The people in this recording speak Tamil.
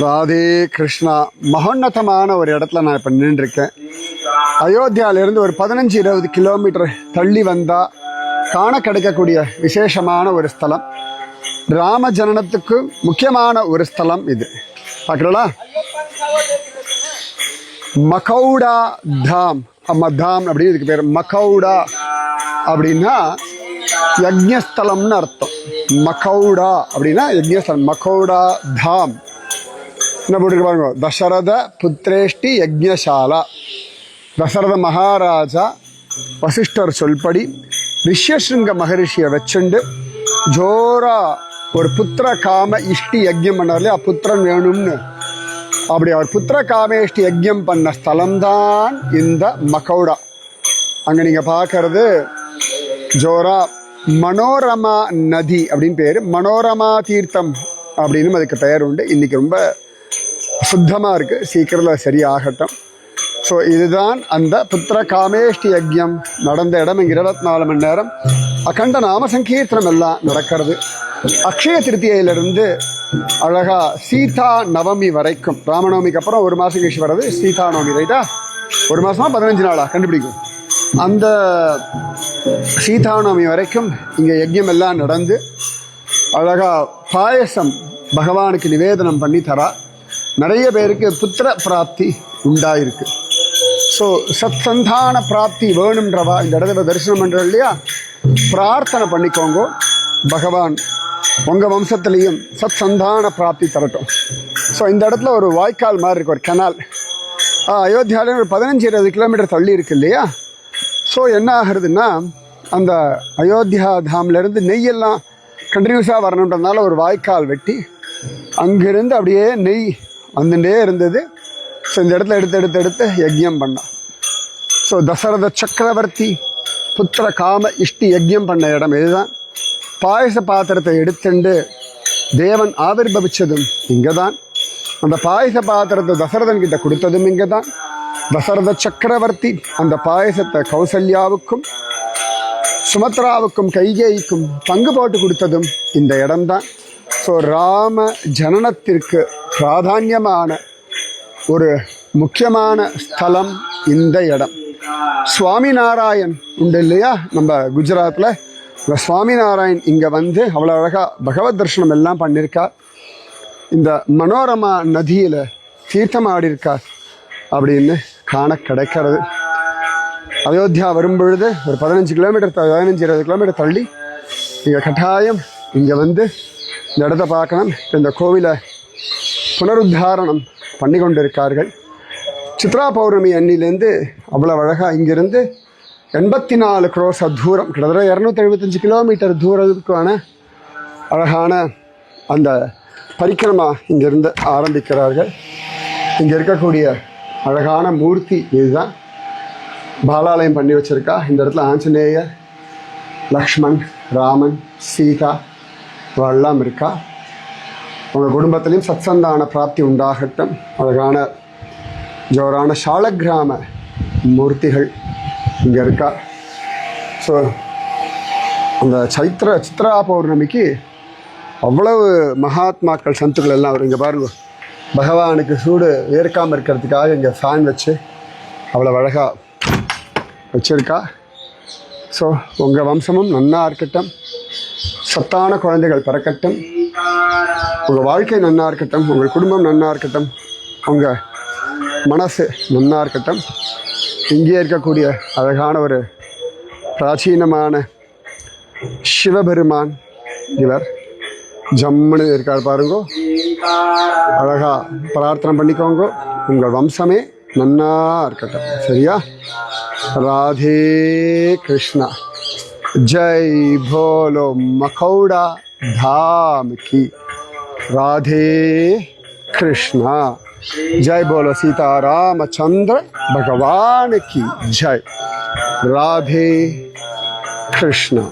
ராதே கிருஷ்ணா. மகோன்னதமான ஒரு இடத்துல நான் இப்போ நின்றுருக்கேன். அயோத்தியாவிலிருந்து ஒரு 15-20 கிலோமீட்டர் தள்ளி வந்தால் காண கிடைக்கக்கூடிய விசேஷமான ஒரு ஸ்தலம். ராம ஜனனத்துக்கு முக்கியமான ஒரு ஸ்தலம் இது. பார்க்குறீங்களா? மகௌடா தாம். தாம் அப்படின்னு இதுக்கு பேர். மகௌடா அப்படின்னா யஜ்ஞஸ்தலம்னு அர்த்தம். மகௌடா அப்படின்னா யஜ்ஞஸ்தலம். மகௌடா தாம் என்ன போட்டுருக்கு பாருங்க. தசரத புத்திரேஷ்டி யஜ்ஞசாலா. தசரத மகாராஜா வசிஷ்டர் சொல்படி ரிஷ்யசிருங்க மகரிஷியை வச்சுண்டு ஜோரா ஒரு புத்திர காம இஷ்டி யஜ்யம் பண்ணார்லையா, புத்திரன் வேணும்னு. அப்படி அவர் புத்திர காமேஷ்டி யஜ்யம் பண்ண ஸ்தலம்தான் இந்த மகௌடா. அங்கே நீங்கள் பார்க்கறது ஜோரா மனோரமா நதி அப்படின்னு பேர். மனோரமா தீர்த்தம் அப்படின்னு அதுக்கு பெயர் உண்டு. இன்றைக்கி ரொம்ப சுத்தமாக இருக்குது. சீக்கிரத்தில் சரியாகட்டும். ஸோ இதுதான் அந்த புத்திர காமேஷ்டி யஜ்யம் நடந்த இடம். இங்கே 24 மணி நேரம் அகண்ட நாம சங்கீர்த்தனம் எல்லாம் நடக்கிறது. அக்ஷய திருத்தியிலிருந்து அழகா சீதா நவமி வரைக்கும், ராமநவமிக்கு அப்புறம் ஒரு மாதம் கழிச்சு வர்றது சீதா நவமி, ரைட்டா? ஒரு மாதமா 15 நாளா கண்டுபிடிக்கும். அந்த சீதா நவமி வரைக்கும் இங்கே யஜ்யம் எல்லாம் நடந்து அழகா பாயசம் பகவானுக்கு நிவேதனம் பண்ணி தரா. நிறைய பேருக்கு புத்திர பிராப்தி உண்டாயிருக்கு. ஸோ சத் சந்தான பிராப்தி வேணுன்றவா இந்த இடத்துல தரிசனம் பண்ணுற இல்லையா, பிரார்த்தனை பண்ணிக்கோங்க. பகவான் உங்கள் வம்சத்துலேயும் சத் சந்தான பிராப்தி தரட்டும். ஸோ இந்த இடத்துல ஒரு வாய்க்கால் மாதிரி இருக்கு, ஒரு கனால். அயோத்தியாவிலேருந்து ஒரு 15-20 கிலோமீட்டர் தள்ளி இருக்கு இல்லையா. ஸோ என்ன ஆகுறதுன்னா, அந்த அயோத்தியா தாம்லேருந்து நெய்யெல்லாம் கண்டினியூஸாக வரணுன்றதுனால ஒரு வாய்க்கால் வெட்டி அங்கிருந்து அப்படியே நெய் வந்துட்டே இருந்தது. ஸோ இந்த இடத்துல எடுத்து யஜ்யம் பண்ணான். ஸோ தசரத சக்கரவர்த்தி புத்திர காம இஷ்டி யஜ்யம் பண்ண இடம் இதுதான். பாயச பாத்திரத்தை எடுத்துண்டு தேவன் ஆவிர்பவிச்சதும் இங்கே தான். அந்த பாயச பாத்திரத்தை தசரதன் கிட்ட கொடுத்ததும் இங்கே தான். தசரத சக்கரவர்த்தி அந்த பாயசத்தை கௌசல்யாவுக்கும் சுமத்ராவுக்கும் கைகேயிக்கும் பங்கு போட்டு கொடுத்ததும் இந்த இடம்தான். ஸோ ராம ஜனனத்திற்கு பிராதான்யமான ஒரு முக்கியமான ஸ்தலம் இந்த இடம். சுவாமிநாராயண் உண்டு இல்லையா நம்ம குஜராத்தில், இந்த சுவாமிநாராயண் இங்கே வந்து அவ்வளோ அழகாக பகவத் தரிசனம் எல்லாம் பண்ணியிருக்கார். இந்த மனோரமா நதியில் தீர்த்தம் ஆடியிருக்கார் அப்படின்னு காண கிடைக்கிறது. அயோத்தியா வரும்பொழுது ஒரு 15-20 கிலோமீட்டர் தள்ளி இங்கே கட்டாயம் இங்கே வந்து இந்த இடத்த பார்க்கணும். இந்த கோவிலை புனருத்தாரணம் பண்ணி கொண்டு இருக்கார்கள். சித்ரா பௌர்ணமி அன்னிலேருந்து அவ்வளோ அழகாக இங்கிருந்து 84 கிரோஸ் தூரம், கிட்டத்தட்ட 275 கிலோமீட்டர் தூரத்துக்கான அழகான அந்த பரிக்கிரமா இங்கிருந்து ஆரம்பிக்கிறார்கள். இங்கே இருக்கக்கூடிய அழகான மூர்த்தி இதுதான். பாலாலயம் பண்ணி வச்சுருக்கா. இந்த இடத்துல ஆஞ்சநேயர், லக்ஷ்மண், ராமன், சீதா எல்லாம் இருக்கா. உங்கள் குடும்பத்திலையும் சத்சந்தான பிராப்தி உண்டாகட்டும். அழகான ஜோரான சாலக்கிராம மூர்த்திகள் இங்கே இருக்கா. ஸோ அந்த சித்ரா பௌர்ணமிக்கு அவ்வளவு மகாத்மாக்கள் சந்துக்கள் எல்லாம் வரும். இங்கே பாருங்க, பகவானுக்கு சூடு ஏற்காமல் இருக்கிறதுக்காக இங்கே ஃபேன் வச்சு அவ்வளோ அழகாக வச்சுருக்கா. ஸோ உங்கள் வம்சமும் நன்னா இருக்கட்டும், சத்தான குழந்தைகள் பிறக்கட்டும், உங்கள் வாழ்க்கை நன்னா இருக்கட்டும், உங்கள் குடும்பம் நன்னா இருக்கட்டும், உங்கள் மனசு நன்னா இருக்கட்டும். இங்கே இருக்கக்கூடிய அழகான ஒரு பிராச்சீனமான சிவபெருமான் இவர் ஜம்முன்னு இருக்கார் பாருங்கோ. அழகா பிரார்த்தனை பண்ணிக்கோங்க, உங்கள் வம்சமே நன்னா இருக்கட்டும். சரியா? ராதே கிருஷ்ணா. ஜெய் போலோ மகௌடா धाम की. राधे कृष्णा. जय बोलो सीतारामचंद्र भगवान की जय. राधे कृष्णा.